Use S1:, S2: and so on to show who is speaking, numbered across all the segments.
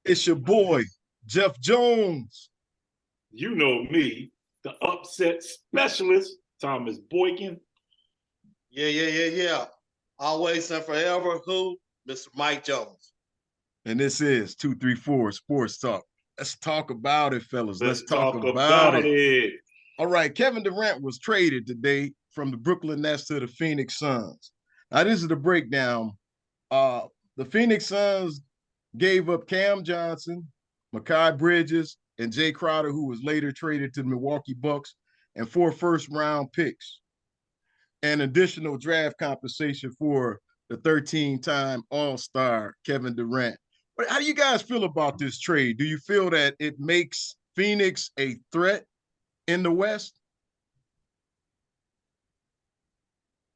S1: It's your boy, Jeff Jones.
S2: You know me, the upset specialist, Thomas Boykin.
S3: Yeah. Always and forever, who? Mr. Mike Jones.
S1: And this is 234 Sports Talk. Let's talk about it, fellas. Let's
S2: Let's
S1: talk
S2: talk
S1: about
S2: about
S1: it.
S2: it.
S1: All right, Kevin Durant was traded today from the Brooklyn Nets to the Phoenix Suns. Now, this is the breakdown. The Phoenix Suns gave up Cam Johnson, Mikal Bridges, and Jay Crowder, who was later traded to the Milwaukee Bucks, and 4 first-round picks, and additional draft compensation for the 13-time All-Star Kevin Durant. But how do you guys feel about this trade? Do you feel that it makes Phoenix a threat in the West?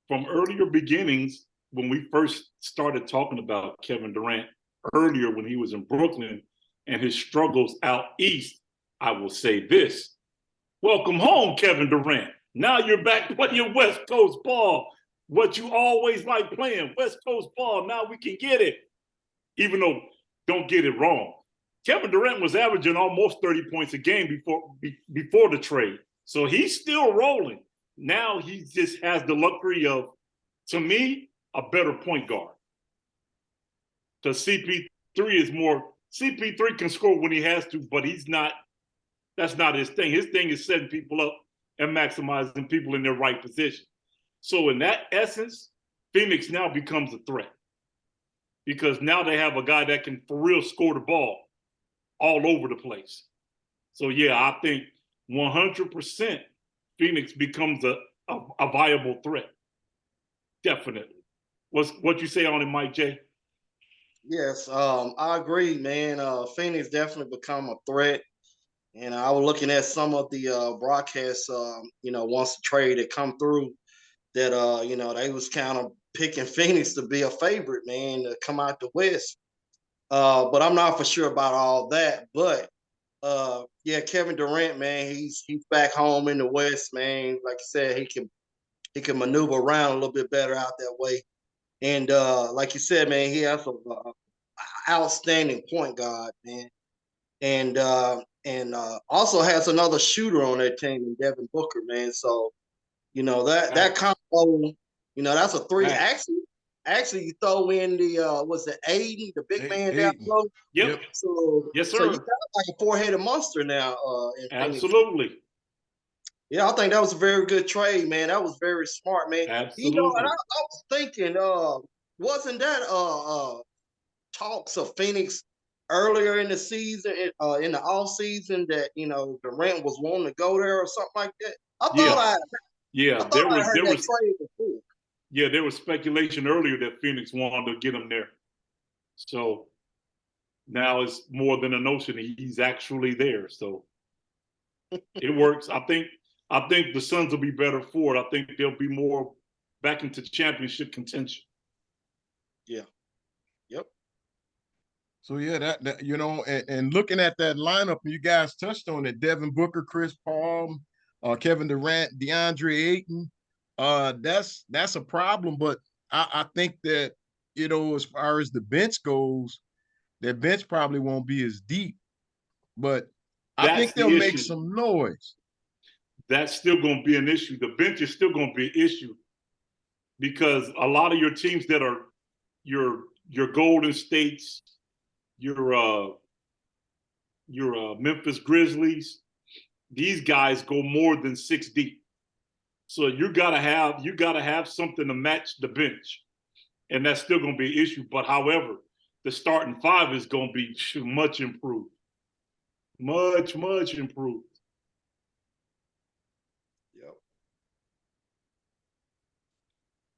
S2: From earlier beginnings, when we first started talking about Kevin Durant earlier when he was in Brooklyn and his struggles out east, I will say this. Welcome home, Kevin Durant. Now you're back playing West Coast ball. What you always like playing, West Coast ball. Now we can get it. Even though, don't get it wrong, Kevin Durant was averaging almost 30 points a game before the trade. So he's still rolling. Now he just has the luxury of, to me, a better point guard. Because CP3 is more, CP3 can score when he has to, but he's not, that's not his thing. His thing is setting people up and maximizing people in their right position. So in that essence, Phoenix now becomes a threat. Because now they have a guy that can for real score the ball all over the place. So yeah, I think 100% Phoenix becomes a viable threat. Definitely. What you say on it, Mike J?
S3: Yes, I agree, man. Phoenix definitely become a threat. And I was looking at some of the broadcasts, once the trade had come through, that they was kind of picking Phoenix to be a favorite, man, to come out the West. But I'm not for sure about all that. But yeah, Kevin Durant, man, he's back home in the West, man. Like I said, he can maneuver around a little bit better out that way. And like you said, man, he has an outstanding point guard, man, and also has another shooter on that team in Devin Booker, man. So that combo, that's a three. Actually, you throw in the was the Aiden, the big man down
S1: Aiden.
S3: low.
S2: Yep.
S3: So
S2: Yes,
S3: so you
S2: sir.
S3: got like a four-headed monster now in Phoenix.
S2: Absolutely.
S3: Yeah, I think that was a very good trade, man. That was very smart, man. And
S2: Absolutely.
S3: I was thinking, wasn't that talks of Phoenix earlier in the season, in the off season, that Durant was wanting to go there or something like that? I thought
S2: Yeah.
S3: I
S2: Yeah.
S3: I thought I heard that trade before.
S2: Yeah, there was speculation earlier that Phoenix wanted to get him there. So now it's more than a notion. He's actually there. So it works. I think the Suns will be better for it. I think they'll be more back into championship contention.
S3: Yeah. Yep.
S1: So yeah, and looking at that lineup, you guys touched on it: Devin Booker, Chris Paul, Kevin Durant, DeAndre Ayton. That's a problem, but I think that as far as the bench goes, that bench probably won't be as deep, but I
S2: That's
S1: think they'll
S2: the
S1: make
S2: issue.
S1: some noise.
S2: That's still going to be an issue. The bench is still going to be an issue because a lot of your teams that are your Golden States, your Memphis Grizzlies, these guys go more than 6 deep. So you gotta have something to match the bench, and that's still going to be an issue. But however, the starting five is going to be much improved, much improved.
S3: Yep.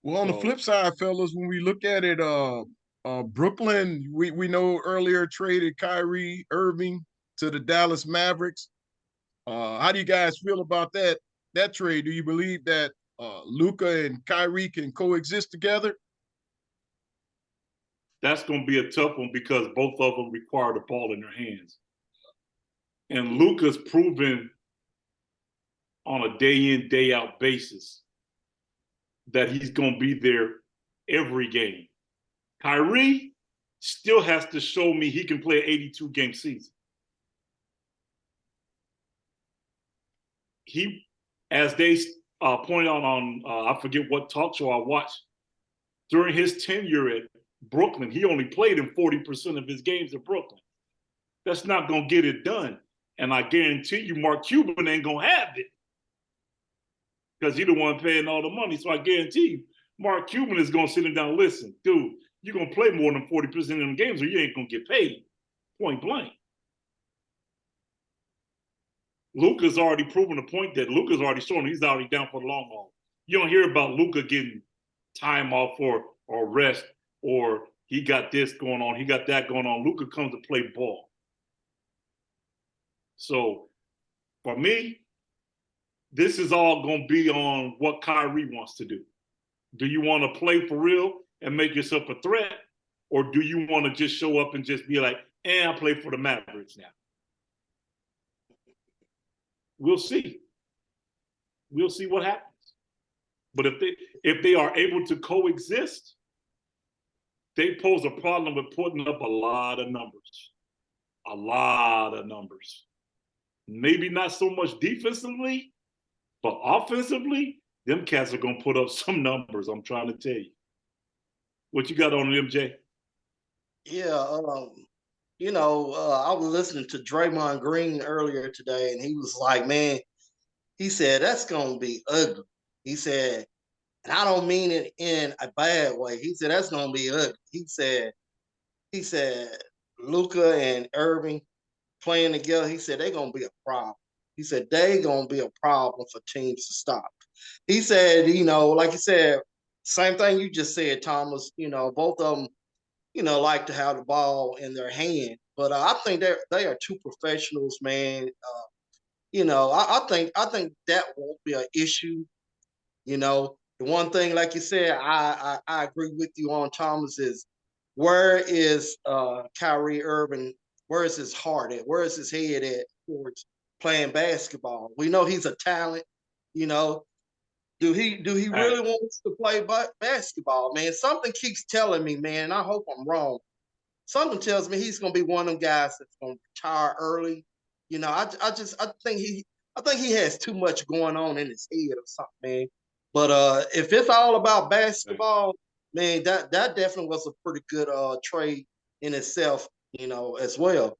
S1: Well, on the flip side, fellas, when we look at it, Brooklyn, we know earlier traded Kyrie Irving to the Dallas Mavericks. How do you guys feel about that trade? Do you believe that Luka and Kyrie can coexist together?
S2: That's going to be a tough one because both of them require the ball in their hands. And Luka's proven on a day in, day out basis that he's going to be there every game. Kyrie, still has to show me he can play an 82-game season. He, as they pointed out on, I forget what talk show I watched, during his tenure at Brooklyn, he only played in 40% of his games in Brooklyn. That's not going to get it done. And I guarantee you Mark Cuban ain't going to have it because he's the one paying all the money. So I guarantee you Mark Cuban is going to sit him down and listen, dude, you're going to play more than 40% of them games or you ain't going to get paid, point blank. Luka's already proven the point that Luka's already shown he's already down for the long haul. You don't hear about Luka getting time off or rest or he got this going on, he got that going on. Luka comes to play ball. So for me, this is all going to be on what Kyrie wants to do. Do you want to play for real and make yourself a threat? Or do you want to just show up and just be like, I play for the Mavericks now? We'll see. We'll see what happens. But if they are able to coexist, they pose a problem with putting up a lot of numbers. A lot of numbers. Maybe not so much defensively, but offensively, them cats are going to put up some numbers, I'm trying to tell you. What you got on them, MJ?
S3: Yeah, I was listening to Draymond Green earlier today, and he was like, man, he said, that's going to be ugly. He said, and I don't mean it in a bad way. He said, that's going to be ugly. He said, Luka and Irving playing together, he said, they're going to be a problem. He said, they going to be a problem for teams to stop. He said, like you said, same thing you just said, Thomas, both of them, like to have the ball in their hand. But I think they are two professionals, man. I think that won't be an issue. The one thing, like you said, I agree with you on, Thomas, is where is Kyrie Irving? Where is his heart at? Where is his head at towards playing basketball? We know he's a talent. Do he really want to play basketball, man? Something keeps telling me, man, and I hope I'm wrong. Something tells me he's gonna be one of them guys that's gonna retire early. I think he has too much going on in his head or something, man. But if it's all about basketball, man, that definitely was a pretty good trade in itself, as well.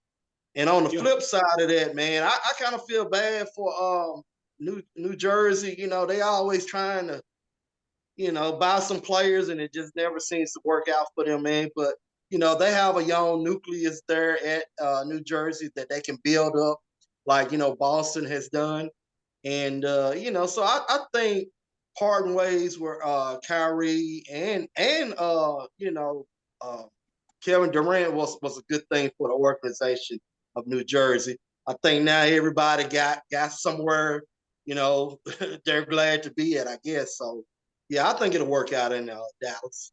S3: And on the flip side of that, man, I kind of feel bad for New Jersey. They always trying to, buy some players, and it just never seems to work out for them, man. But they have a young nucleus there at New Jersey that they can build up, like Boston has done. And so I think parting ways with Kyrie and Kevin Durant was a good thing for the organization of New Jersey. I think now everybody got somewhere, they're glad to be at, I guess. So yeah, I think it'll work out in Dallas.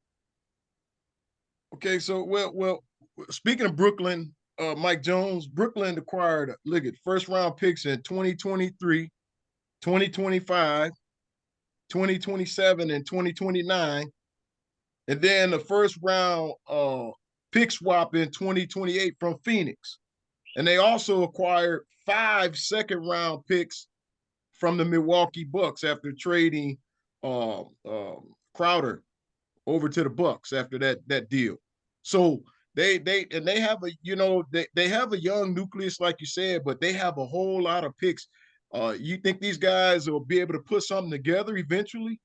S1: Okay, so well, speaking of Brooklyn, Mike Jones, Brooklyn acquired first round picks in 2023, 2025, 2027, and 2029, and then the first round pick swap in 2028 from Phoenix. And they also acquired 5 second-round picks from the Milwaukee Bucks after trading Crowder over to the Bucks after that deal. So they have they have a young nucleus, like you said, but they have a whole lot of picks. You think these guys will be able to put something together eventually?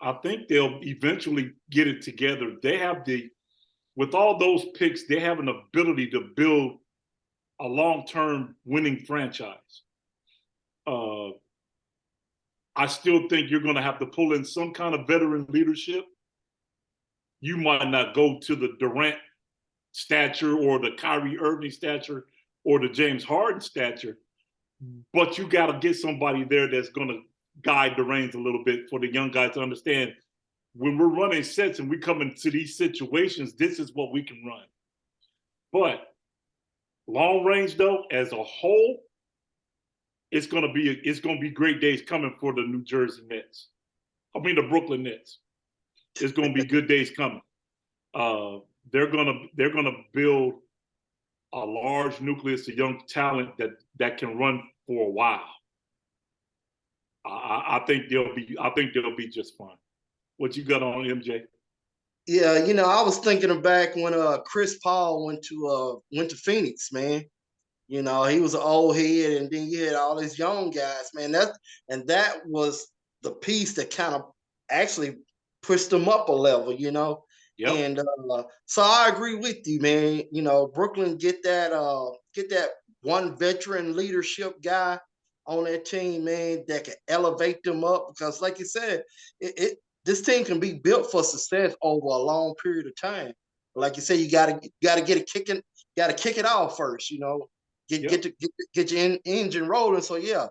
S2: I think they'll eventually get it together. They have with all those picks, they have an ability to build a long-term winning franchise. I still think you're going to have to pull in some kind of veteran leadership. You might not go to the Durant stature or the Kyrie Irving stature or the James Harden stature, but you got to get somebody there that's going to guide the reins a little bit for the young guys to understand when we're running sets and we come into these situations, this is what we can run. But long range, though, as a whole, it's gonna be great days coming for the New Jersey Nets. I mean the Brooklyn Nets. It's gonna be good days coming. they're gonna build a large nucleus of young talent that can run for a while. I think they'll be just fine. What you got on MJ?
S3: Yeah, I was thinking back when Chris Paul went to Phoenix, man. He was an old head, and then you had all these young guys, man. That was the piece that kind of actually pushed them up a level.
S2: Yep.
S3: And so I agree with you, man. Brooklyn get that one veteran leadership guy on that team, man, that can elevate them up because, like you said, this team can be built for success over a long period of time. Like you said, you gotta get it kicking, gotta kick it off first, get your engine rolling. So yeah,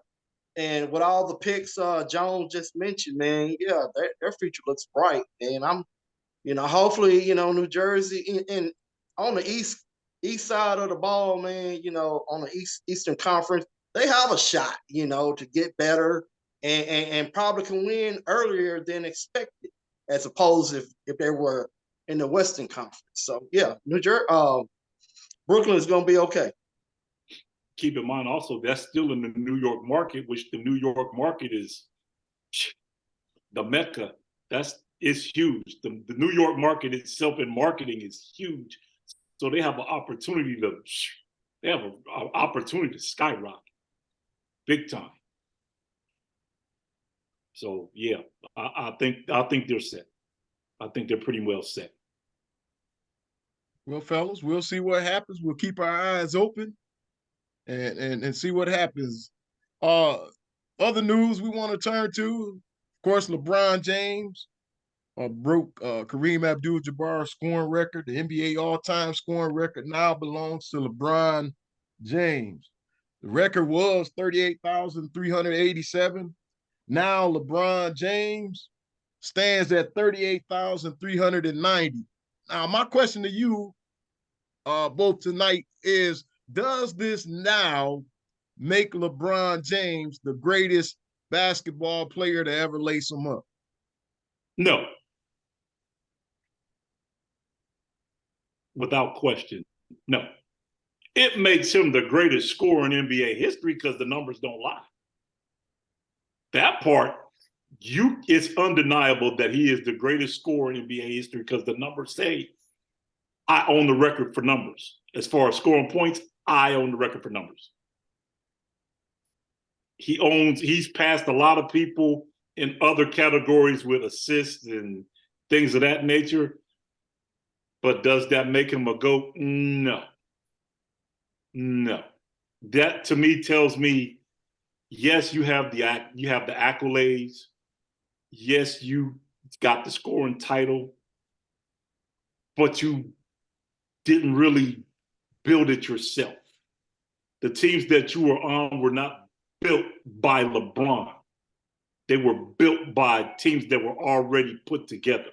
S3: and with all the picks Jones just mentioned, man, yeah, their future looks bright, and I'm, hopefully, New Jersey and on the east side of the ball, man, on the Eastern Conference, they have a shot, to get better and probably can win earlier than expected, as opposed if they were in the Western Conference. So yeah, Brooklyn is going to be okay.
S2: Keep in mind also that's still in the New York market, which the New York market is the mecca. It's huge. The New York market itself in marketing is huge. So they have an opportunity to skyrocket big time. So yeah, I think they're set. I think they're pretty well set.
S1: Well, fellas, we'll see what happens. We'll keep our eyes open and see what happens. Other news we want to turn to, of course, LeBron James broke Kareem Abdul-Jabbar's scoring record. The NBA all-time scoring record now belongs to LeBron James. The record was 38,387. Now LeBron James stands at 38,390. Now, my question to you both tonight is, does this now make LeBron James the greatest basketball player to ever lace him up?
S2: No. Without question, no. It makes him the greatest scorer in NBA history because the numbers don't lie. That part, it's undeniable that he is the greatest scorer in NBA history because the numbers say I own the record for numbers. As far as scoring points, I own the record for numbers. He's passed a lot of people in other categories with assists and things of that nature. But does that make him a GOAT? No. No. That to me tells me, yes, you have the accolades. Yes, you got the scoring title, but you didn't really build it yourself. The teams that you were on were not built by LeBron. They were built by teams that were already put together.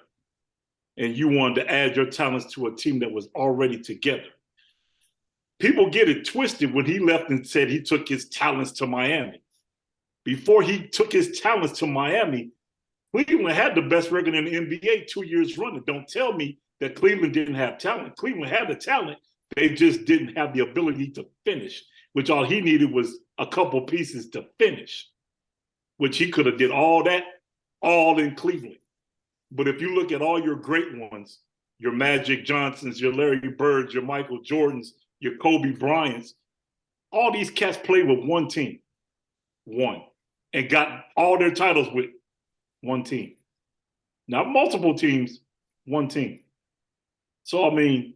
S2: And you wanted to add your talents to a team that was already together. People get it twisted when he left and said he took his talents to Miami. Before he took his talents to Miami, Cleveland had the best record in the NBA 2 years running. Don't tell me that Cleveland didn't have talent. Cleveland had the talent. They just didn't have the ability to finish, which all he needed was a couple pieces to finish, which he could have did all that, all in Cleveland. But if you look at all your great ones, your Magic Johnsons, your Larry Birds, your Michael Jordans, your Kobe Bryants, all these cats played with one team, and got all their titles with one team. Not multiple teams, one team. So, I mean,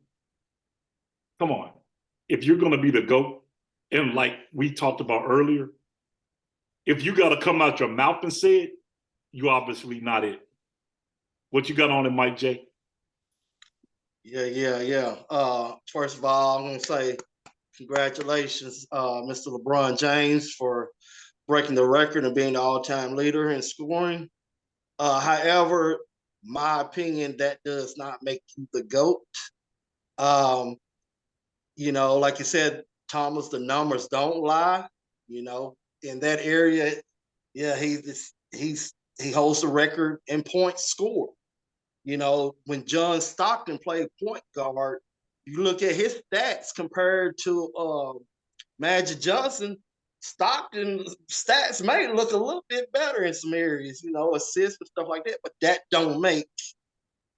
S2: come on. If you're going to be the GOAT, and like we talked about earlier, if you got to come out your mouth and say it, you obviously not it. What you got on it, Mike J?
S3: Yeah. First of all, I'm going to say congratulations, Mr. LeBron James, for breaking the record and being the all-time leader in scoring. However, my opinion, that does not make you the GOAT. Like you said, Thomas, the numbers don't lie. In that area, yeah, he holds the record in points scored. You know, when John Stockton played point guard, you look at his stats compared to Magic Johnson. Stockton stats may look a little bit better in some areas, you know, assists and stuff like that, but that don't make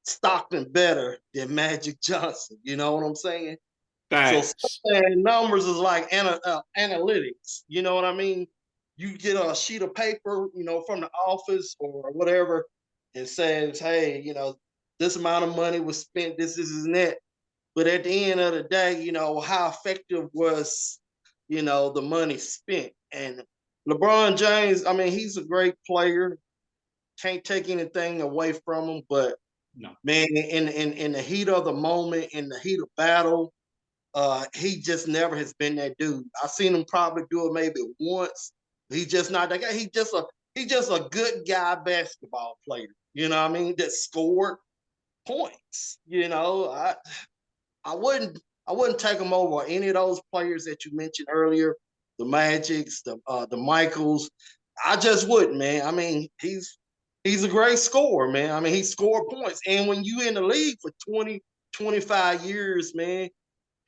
S3: Stockton better than Magic Johnson. You know what I'm saying? So
S2: Facts.
S3: numbers is like analytics. You know what I mean? You get a sheet of paper, you know, from the office or whatever, and says, "Hey, you know, this amount of money was spent. This, and that." But at the end of the day, you know, how effective was, you know, the money spent? And LeBron James, I mean, he's a great player. Can't take anything away from him, but
S2: No.
S3: man, in the heat of the moment, in the heat of battle, he just never has been that dude. I've seen him probably do it maybe once. He's just not that guy. He's just a good guy basketball player. You know what I mean? That scored points. You know, I wouldn't take him over any of those players that you mentioned earlier, the Magics, the Michaels. I just wouldn't, man. I mean, he's a great scorer, man. I mean, he scored points. And when you in the league for 20, 25 years, man,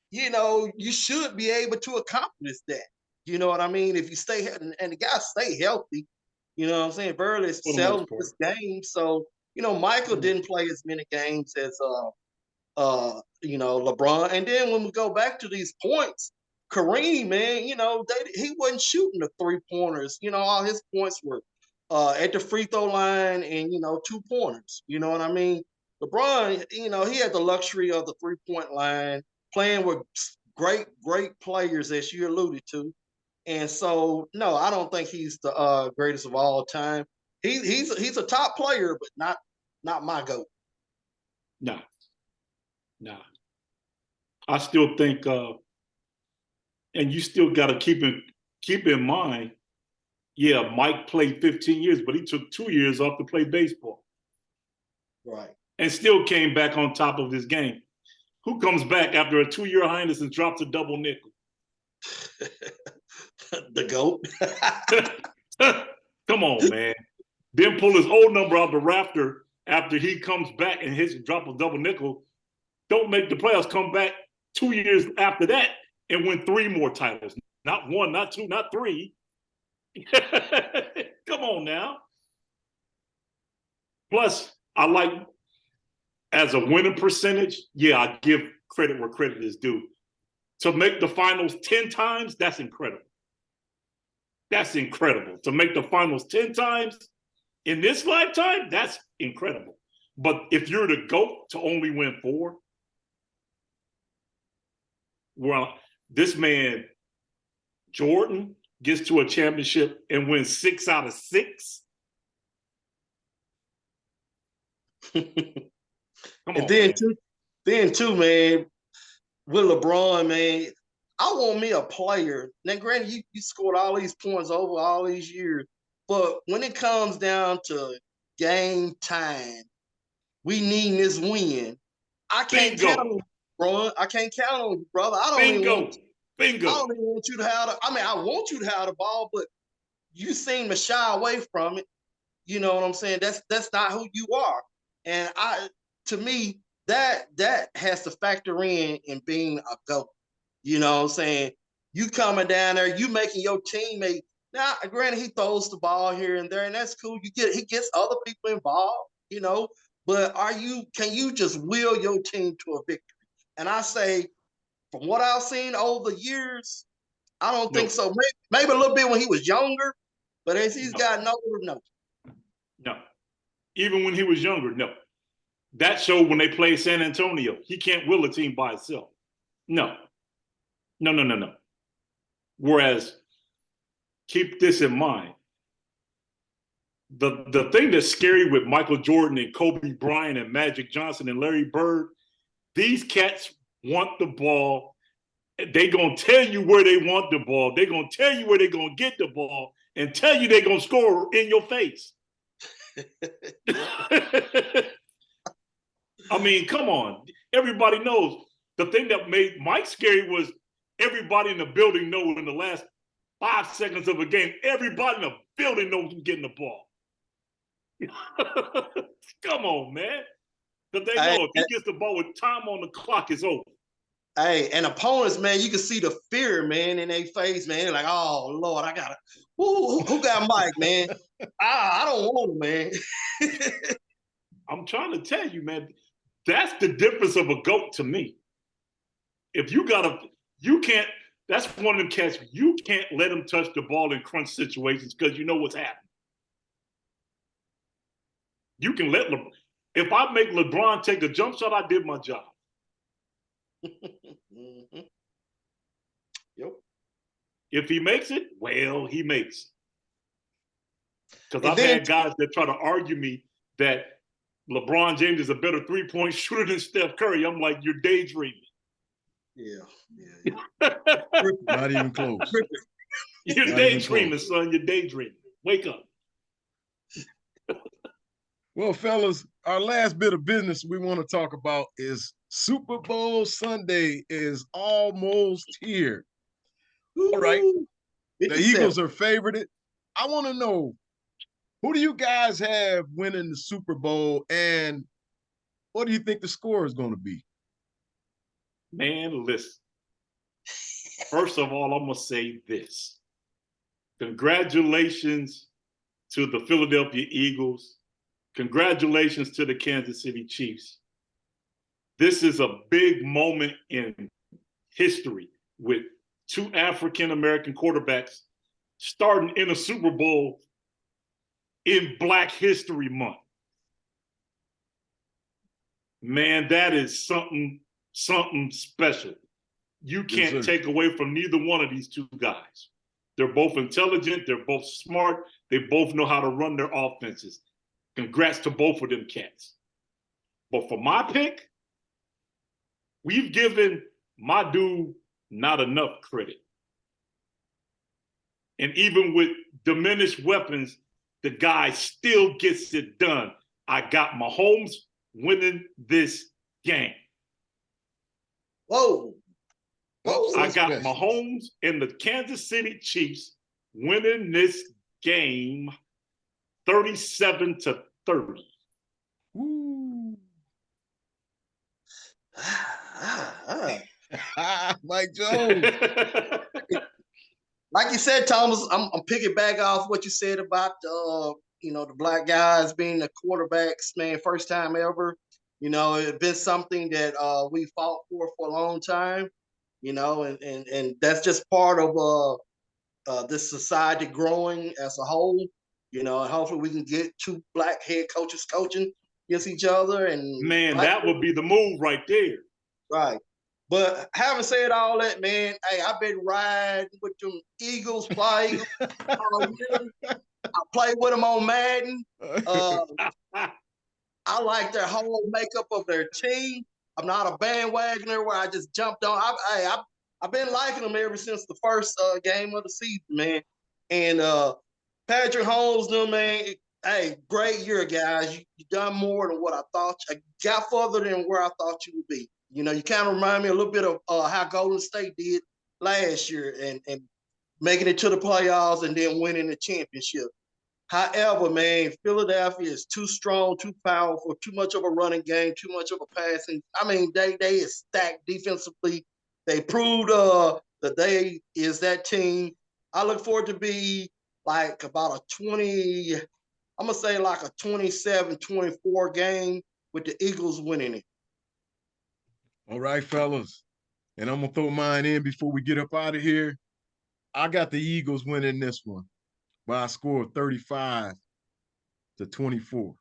S3: you know, you should be able to accomplish that. You know what I mean? If you stay and the guys stay healthy, you know what I'm saying? Burley
S2: For the
S3: sells
S2: most part.
S3: this game. So, you know, Michael didn't play as many games as you know, LeBron. And then when we go back to these points, Kareem, man, you know, he wasn't shooting the 3-pointers. You know, all his points were at the free throw line and, you know, 2-pointers. You know what I mean? LeBron, you know, he had the luxury of the 3-point line, playing with great players, as you alluded to. And so, no, I don't think he's the greatest of all time. He's a top player, but not my GOAT.
S2: No. No. I still think, and you still got to keep in mind, yeah, Mike played 15 years, but he took 2 years off to play baseball.
S3: Right.
S2: And still came back on top of his game. Who comes back after a 2-year hiatus and drops a double nickel?
S3: The GOAT.
S2: Come on, man. Then pull his old number out the rafter after he comes back and hits drop a double nickel. Don't make the playoffs, come back 2 years after that and win 3 more titles. Not 1, not 2, not 3. Come on now. Plus, I like, as a winning percentage, yeah, I give credit where credit is due. To make the finals 10 times, that's incredible. That's incredible. To make the finals 10 times in this lifetime, that's incredible. But if you're the GOAT to only win 4, well, this man, Jordan, gets to a championship and wins 6 out of 6.
S3: And then too, man, with LeBron, man, I want me a player. Now, granted, you scored all these points over all these years, but when it comes down to game time, we need this win. I can't count on you, bro. I can't count on you, brother. I don't even want you to have the, I mean, I want you to have the ball, but you seem to shy away from it. You know what I'm saying? That's not who you are. And to me, that has to factor in being a GOAT. You know what I'm saying? You coming down there, you making your teammate. Now, granted, he throws the ball here and there, and that's cool. He gets other people involved, you know. But can you just will your team to a victory? And I say, from what I've seen over the years, I don't think so. Maybe a little bit when he was younger, but as he's gotten older, no.
S2: No. Even when he was younger, no. That showed when they played San Antonio. He can't will a team by himself. No. No. Whereas, keep this in mind. The thing that's scary with Michael Jordan and Kobe Bryant and Magic Johnson and Larry Bird, these cats want the ball. They're going to tell you where they want the ball. They're going to tell you where they're going to get the ball and tell you they're going to score in your face. I mean, come on. Everybody knows. The thing that made Mike scary was everybody in the building knows in the last 5 seconds of a game, everybody in the building knows who's getting the ball. Come on, man. Because they know if he gets the ball with time on the clock, it's over.
S3: Hey, and opponents, man, you can see the fear, man, in their face, man. They're like, oh, Lord, I got to, who got Mike, man? I don't want him, man.
S2: I'm trying to tell you, man, that's the difference of a GOAT to me. If you can't, that's one of them cats, you can't let him touch the ball in crunch situations because you know what's happening. You can let LeBron, if I make LeBron take a jump shot, I did my job.
S3: Mm-hmm. Yep.
S2: If he makes it, well, he makes it. Because I've had guys that try to argue me that LeBron James is a better three-point shooter than Steph Curry. I'm like, you're daydreaming.
S3: Yeah.
S1: Not even close.
S2: You're daydreaming, son. You're daydreaming. Wake up.
S1: Well, fellas, our last bit of business we want to talk about is Super Bowl Sunday is almost here. All right. The Eagles are favorited. I want to know, who do you guys have winning the Super Bowl, and what do you think the score is going to be?
S2: Man, listen. First of all, I'm going to say this. Congratulations to the Philadelphia Eagles. Congratulations to the Kansas City Chiefs. This is a big moment in history with two African-American quarterbacks starting in a Super Bowl in Black History Month. Man, that is something special. You can't take away from neither one of these two guys. They're both intelligent. They're both smart. They both know how to run their offenses. Congrats to both of them cats. But for my pick, we've given my dude not enough credit. And even with diminished weapons, the guy still gets it done. I got Mahomes winning this game.
S3: Whoa.
S2: I got Mahomes and the Kansas City Chiefs winning this game 37-30.
S1: Woo. Mike Jones.
S3: Like you said, Thomas, I'm picking back off what you said about the black guys being the quarterbacks, man, first time ever. It's been something that we fought for a long time, and that's just part of this society growing as a whole, and hopefully we can get two black head coaches coaching against each other. And
S2: man, that would be the move right there.
S3: Right. But having said all that, man, hey, I've been riding with them Eagles play. I play with them on Madden. I like their whole makeup of their team. I'm not a bandwagoner where I just jumped on. I've been liking them ever since the first game of the season, man. And Patrick Holmes, man, hey, great year, guys. You done more than what I thought. I got further than where I thought you would be. You kind of remind me a little bit of how Golden State did last year and making it to the playoffs and then winning the championship. However, man, Philadelphia is too strong, too powerful, too much of a running game, too much of a passing. I mean, they is stacked defensively. They proved that they is that team. I look forward to be like about a 20, I'm going to say like a 27-24 game with the Eagles winning it.
S1: All right, fellas. And I'm going to throw mine in before we get up out of here. I got the Eagles winning this one by a score of 35-24. All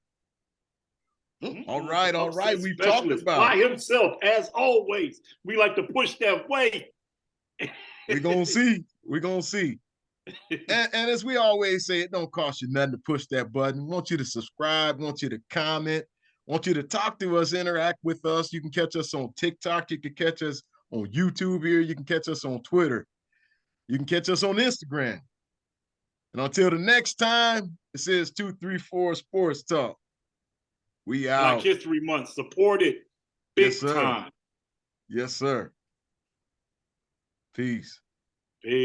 S1: right. We've talked about
S2: by himself, as always. We like to push that way.
S1: We're going to see. And as we always say, it don't cost you nothing to push that button. We want you to subscribe. We want you to comment. We want you to talk to us, interact with us. You can catch us on TikTok. You can catch us on YouTube here. You can catch us on Twitter. You can catch us on Instagram. And until the next time, this is 234 Sports Talk. We out.
S2: Black History Month. Support it. Big time.
S1: Yes, sir. Peace.
S2: Peace.